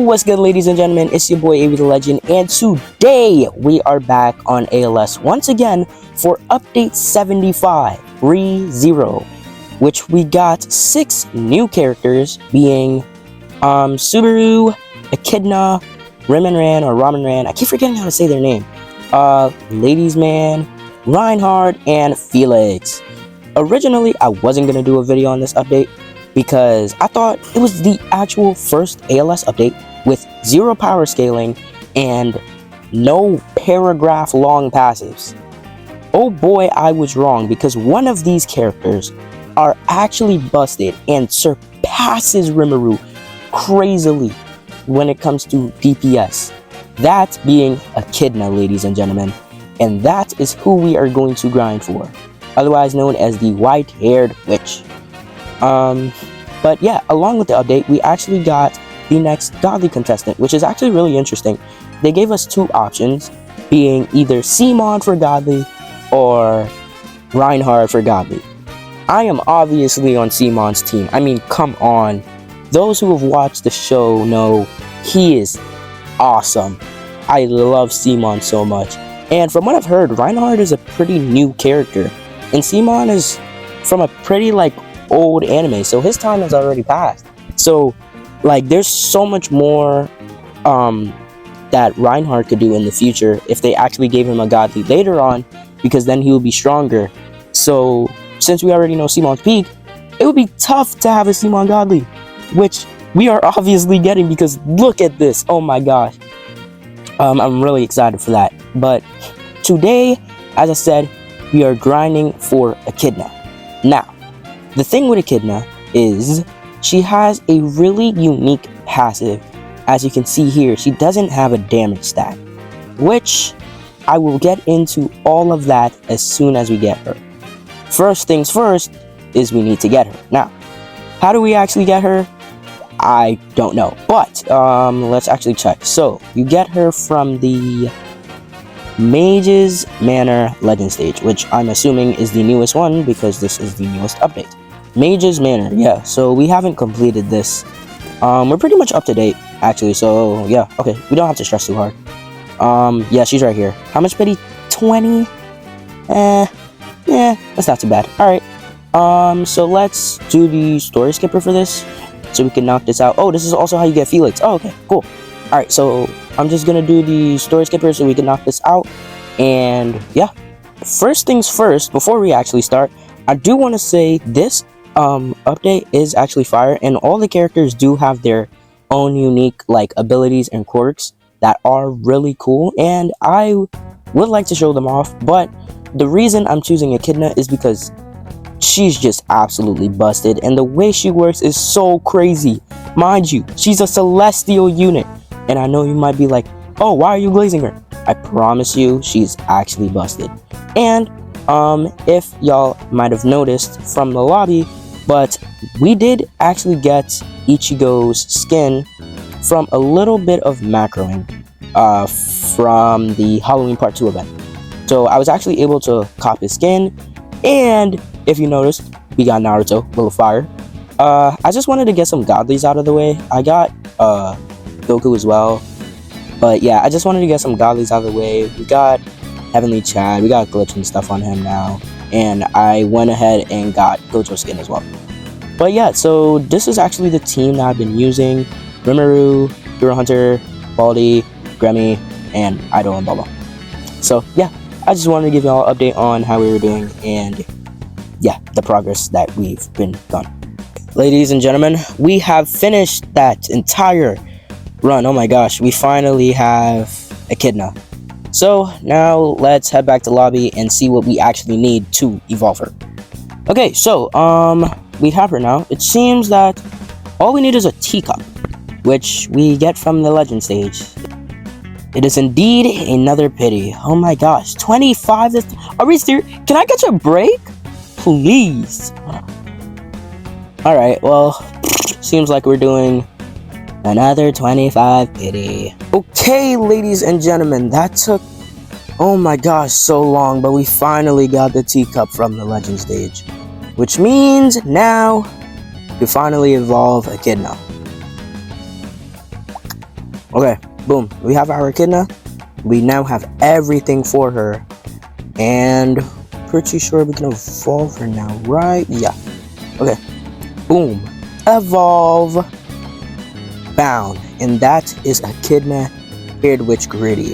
What's good, ladies and gentlemen? It's your boy AB the Legend, and today we are back on ALS once again for update 75.3.0, which we got 6 new characters, being Subaru, Echidna, Ramen Ran, I keep forgetting how to say their name, Ladies Man, Reinhardt, and Felix. Originally, I wasn't going to do a video on this update because I thought it was the actual first ALS update with 0 power scaling and no paragraph long passives. Oh boy, I was wrong, because one of these characters are actually busted and surpasses Rimuru crazily when it comes to DPS. That being Echidna, ladies and gentlemen, and that is who we are going to grind for, otherwise known as the white-haired witch. But yeah, along with the update, we actually got the next godly contestant, which is actually really interesting. They gave us 2 options, being either Simon for godly or Reinhardt for godly. I am obviously on Simon's team. I mean, come on. Those who have watched the show know he is awesome. I love Simon so much. And from what I've heard, Reinhardt is a pretty new character, and Simon is from a pretty old anime, so his time has already passed. So there's so much more that Reinhardt could do in the future if they actually gave him a godly later on, because then he will be stronger. So since we already know Simon's peak, it would be tough to have a Simon godly, which we are obviously getting, because look at this. Oh my gosh. I'm really excited for that. But today, as I said, we are grinding for Echidna. Now, the thing with Echidna is she has a really unique passive. As you can see here, she doesn't have a damage stat, which I will get into all of that as soon as we get her. First things first is we need to get her. Now, how do we actually get her? I don't know, but let's actually check. So you get her from the Mage's Manor Legend stage, which I'm assuming is the newest one because this is the newest update. Mage's Manor, yeah, so we haven't completed this. We're pretty much up to date, actually, so yeah, okay, we don't have to stress too hard. Yeah, she's right here. How much pity? 20? Yeah, that's not too bad. Alright, so let's do the story skipper for this, so we can knock this out. Oh, this is also how you get Felix. Oh, okay, cool. Alright, so I'm just gonna do the story skipper so we can knock this out, and yeah. First things first, before we actually start, I do want to say this update is actually fire, and all the characters do have their own unique abilities and quirks that are really cool, and I would like to show them off. But the reason I'm choosing Echidna is because she's just absolutely busted, and the way she works is so crazy. Mind you, she's a celestial unit, and I know you might be like, oh, why are you glazing her? I promise you, she's actually busted. And if y'all might have noticed from the lobby, but we did actually get Ichigo's skin from a little bit of macroing from the Halloween Part 2 event. So I was actually able to cop his skin, and if you noticed, we got Naruto, little fire. I just wanted to get some godlies out of the way. I got Goku as well, but yeah, I just wanted to get some godlies out of the way. We got Heavenly Chad, we got glitch and stuff on him now, and I went ahead and got Gojo skin as well. But yeah, so this is actually the team that I've been using: Rimuru, Hero Hunter, Baldi, Gremmy, and Idol and Bubba. So yeah, I just wanted to give y'all an update on how we were doing, and yeah, the progress that we've been done. Ladies and gentlemen, we have finished that entire run. Oh my gosh, we finally have Echidna. So now let's head back to lobby and see what we actually need to evolve her. Okay, so we have her now. It seems that all we need is a teacup, which we get from the legend stage. It is indeed another pity. Oh my gosh, 25. Are we serious? Can I get you a break, please? All right, well, seems like we're doing another 25 pity. Okay, ladies and gentlemen, that took, oh my gosh, so long, but we finally got the teacup from the legend stage, which means now we finally evolve Echidna. Okay, boom. We have our Echidna. We now have everything for her. And pretty sure we can evolve her now, right? Yeah. Okay. Boom. Evolve. Bound. And that is Echidna paired with Gritty.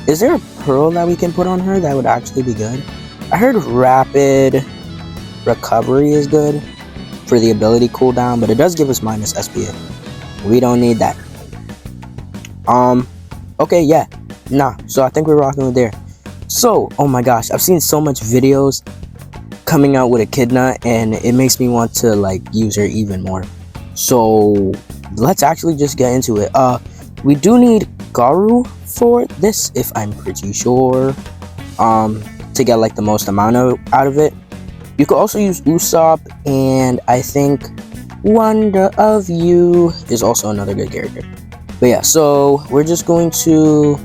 Is there a pearl that we can put on her that would actually be good? I heard rapid recovery is good for the ability cooldown, but it does give us minus SPA. We don't need that. Okay, yeah. Nah, so I think we're rocking with there. So, oh my gosh, I've seen so much videos coming out with Echidna, and it makes me want to like use her even more. So let's actually just get into it. We do need Garu for this, if I'm pretty sure, to get like the most amount out of it. You could also use Usopp, and I think Wonder of You is also another good character. But yeah, so we're just going to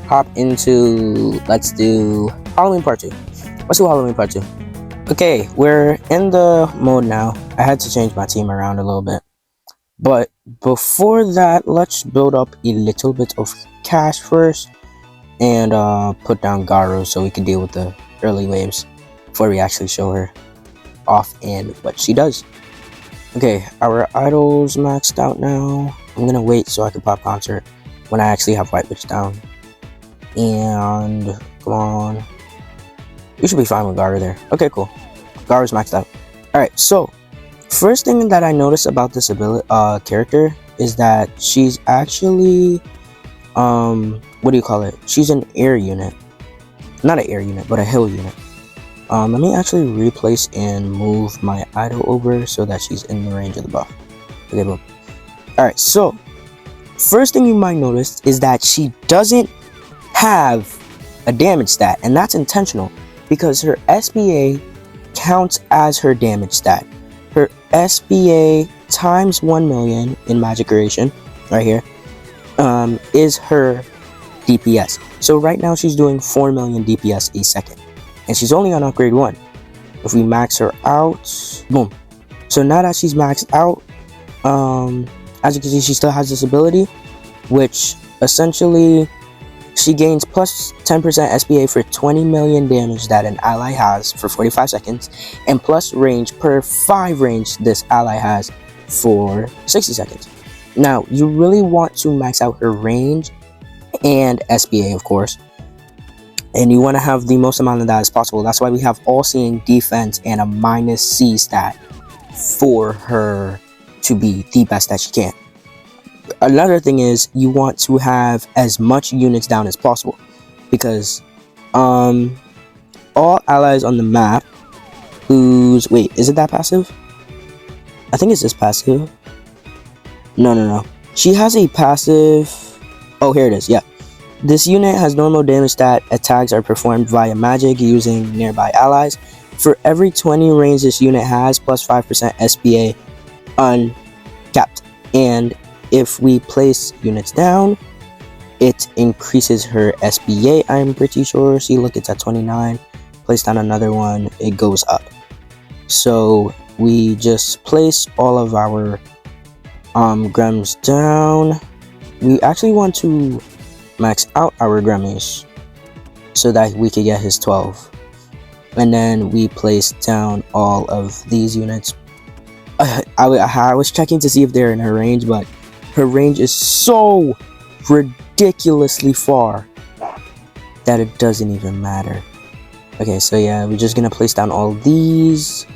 hop into, let's do Halloween Part 2. Let's do Halloween Part 2. Okay, we're in the mode now. I had to change my team around a little bit. But before that, let's build up a little bit of cash first and put down Garu so we can deal with the early waves before we actually show her off and what she does. Okay, our idols maxed out now. I'm gonna wait so I can pop concert when I actually have White Witch down. And come on, we should be fine with Garu there. Okay, cool. Garu's maxed out. Alright, so first thing that I noticed about this ability character is that she's actually what do you call it? She's an air unit. Not an air unit, but a hill unit. Let me actually replace and move my idol over so that she's in the range of the buff. Okay, boom. Alright, so first thing you might notice is that she doesn't have a damage stat, and that's intentional because her SBA counts as her damage stat. Her SBA times 1 million in magic creation, right here, is her DPS. So right now she's doing 4 million DPS a second, and she's only on upgrade 1. If we max her out, boom. So now that she's maxed out, as you can see, she still has this ability, which essentially she gains plus 10% SBA for 20 million damage that an ally has for 45 seconds, and plus range per 5 range this ally has for 60 seconds. Now, you really want to max out her range and SBA, of course, and you want to have the most amount of that as possible. That's why we have all-seeing defense and a minus C stat for her to be the best that she can. Another thing is you want to have as much units down as possible, because all allies on the map who's, wait, is it that passive? I think it's this passive. No. She has a passive. Oh, here it is. Yeah. This unit has normal damage stat. Attacks are performed via magic using nearby allies. For every 20 range this unit has, plus 5% SBA uncapped. And if we place units down, it increases her SBA. I'm pretty sure. See, look, it's at 29. Place down another one, it goes up. So we just place all of our Grems down. We actually want to max out our Gremmies so that we could get his 12. And then we place down all of these units. I was checking to see if they're in her range, but her range is so ridiculously far that it doesn't even matter. Okay, so yeah, we're just gonna place down all these.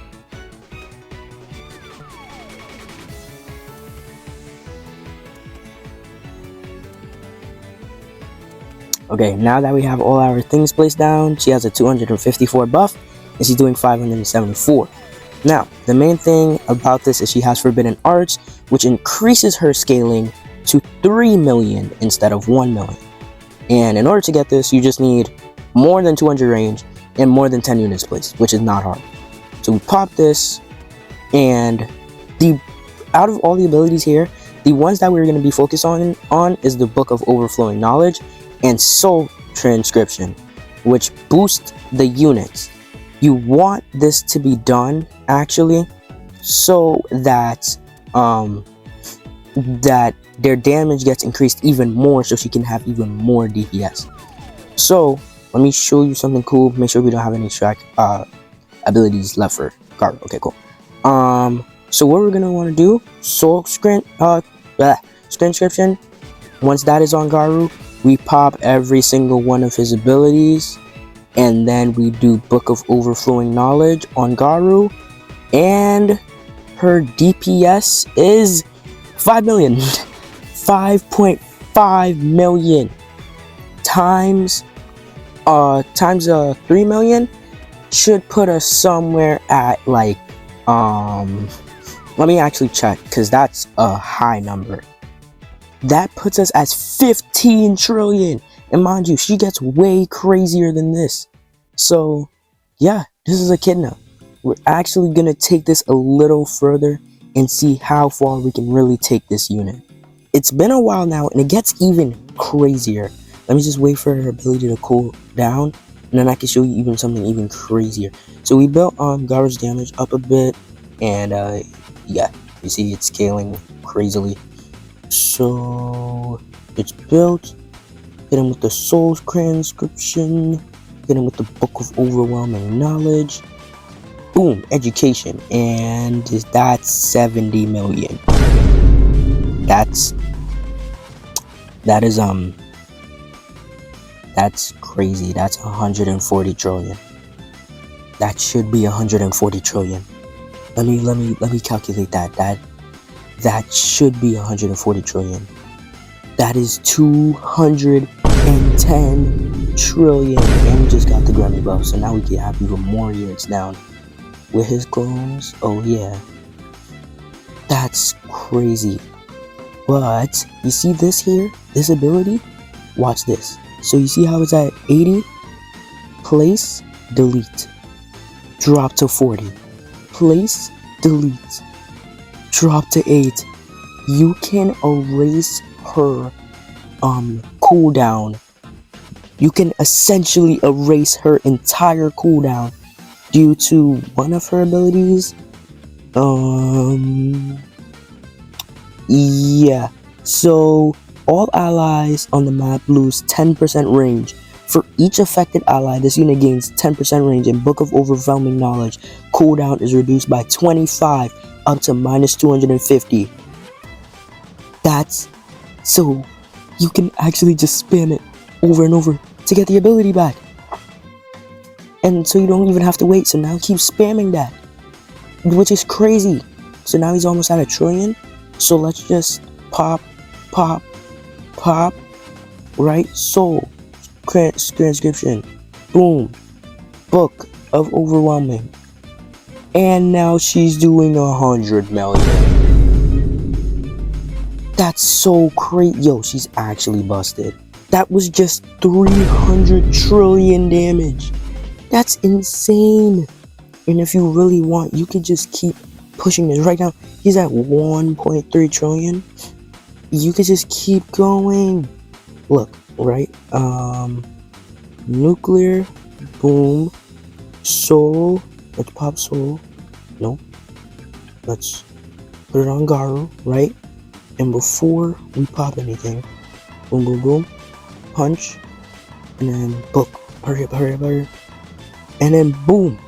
Okay, now that we have all our things placed down, she has a 254 buff, and she's doing 574. Now, the main thing about this is she has Forbidden Arts, which increases her scaling to 3 million instead of 1 million. And in order to get this, you just need more than 200 range and more than 10 units placed, which is not hard. So we pop this, and out of all the abilities here, the ones that we're going to be focused on is the Book of Overflowing Knowledge and Soul Transcription, which boost the units. You want this to be done actually so that that their damage gets increased even more, so she can have even more DPS. So let me show you something cool. Make sure we don't have any abilities left for Garu. Okay, cool. So what we're gonna want to do, Transcription. Once that is on Garu, we pop every single one of his abilities, and then we do Book of Overflowing Knowledge on Garu, and her DPS is 5 million. 5.5 million times 3 million should put us somewhere at like let me actually check, because that's a high number. That puts us as 15 trillion, and mind you, she gets way crazier than this. So yeah, this is Echidna. We're actually gonna take this a little further and see how far we can really take this unit. It's been a while now, and it gets even crazier. Let me just wait for her ability to cool down, and then I can show you even something even crazier. So we built Garu's damage up a bit, and yeah, you see it's scaling crazily. So it's built. Hit him with the Soul's Transcription. Hit him with the Book of Overwhelming Knowledge. Boom, Education, and that's 70 million. That's crazy. That's 140 trillion. That should be 140 trillion. Let me calculate that. That should be 140 trillion. That is 210 trillion. And we just got the Grammy buff, so now we can have even more units down with his clones. Oh yeah, that's crazy. But you see this here, this ability? Watch this. So you see how it's at 80? Place, delete. Drop to 40. Place, delete. Drop to 8. You can erase her cooldown. You can essentially erase her entire cooldown due to one of her abilities. Yeah, so all allies on the map lose 10% range. For each affected ally, this unit gains 10% range, and Book of Overwhelming Knowledge cooldown is reduced by 25 up to minus 250. That's so you can actually just spam it over and over to get the ability back. And so you don't even have to wait, so now keep spamming that, which is crazy. So now he's almost at 1 trillion. So let's just pop, right? Soul, Transcription, boom, Book of Overwhelming. And now she's doing 100 million. That's so crazy. Yo, she's actually busted. That was just 300 trillion damage. That's insane. And if you really want, you could just keep pushing this. Right now, he's at 1.3 trillion. You could just keep going. Look, right? Nuclear, boom, Soul. Let's pop Soul. No. Let's put it on Garu, right? And before we pop anything, boom, boom, boom, punch, and then Book. Hurry up. And then boom.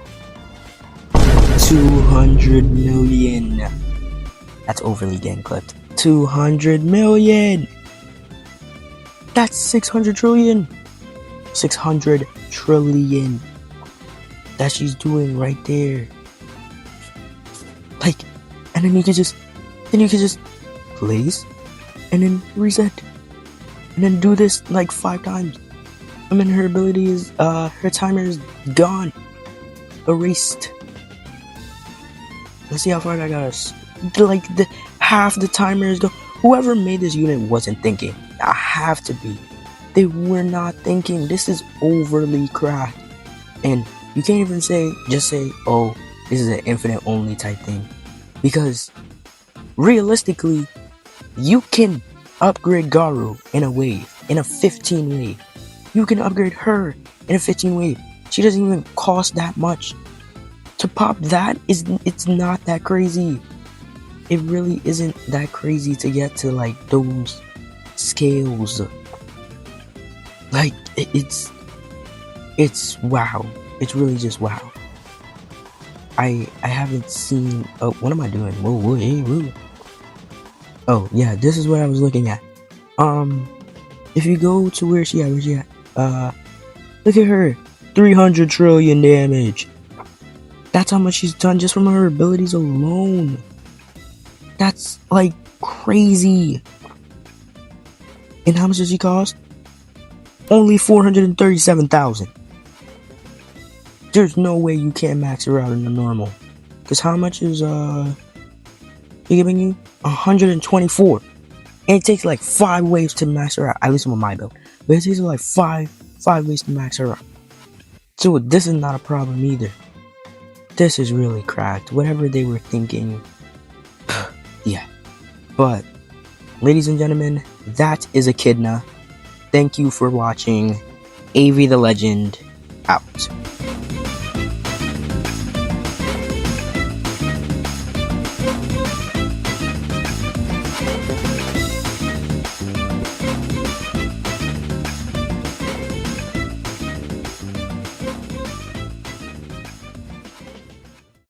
200 million. That's overly getting clipped. 200 million. That's 600 trillion. 600 trillion. That she's doing right there. Like, and then you can just place, and then reset, and then do this like 5 times. I mean, her ability is, her timer is gone. Erased. Let's see how far that got us. Like, half the timer is gone. Whoever made this unit wasn't thinking. I have to be. They were not thinking. This is overly cracked. And you can't even just say, oh, this is an infinite only type thing. Because, realistically, you can upgrade Garu in a wave. In a 15 wave. You can upgrade her in a 15 wave. She doesn't even cost that much. To pop that, it's not that crazy. it really isn't that crazy to get to like those scales. Like it's wow. It's really just wow. I haven't seen. Oh, what am I doing? Whoa, whoa, hey, whoa. Oh yeah, this is what I was looking at. If you go to where she at? Look at her, 300 trillion damage. That's how much she's done just from her abilities alone. That's like crazy. And how much does she cost? Only 437,000. There's no way you can't max her out in the normal. Cause how much is she giving you? 124. And it takes like 5 waves to max her out. At least with my build. But it takes like five waves to max her out. So this is not a problem either. This is really cracked. Whatever they were thinking. Yeah. But, ladies and gentlemen, that is Echidna. Thank you for watching. Avi the Legend, out.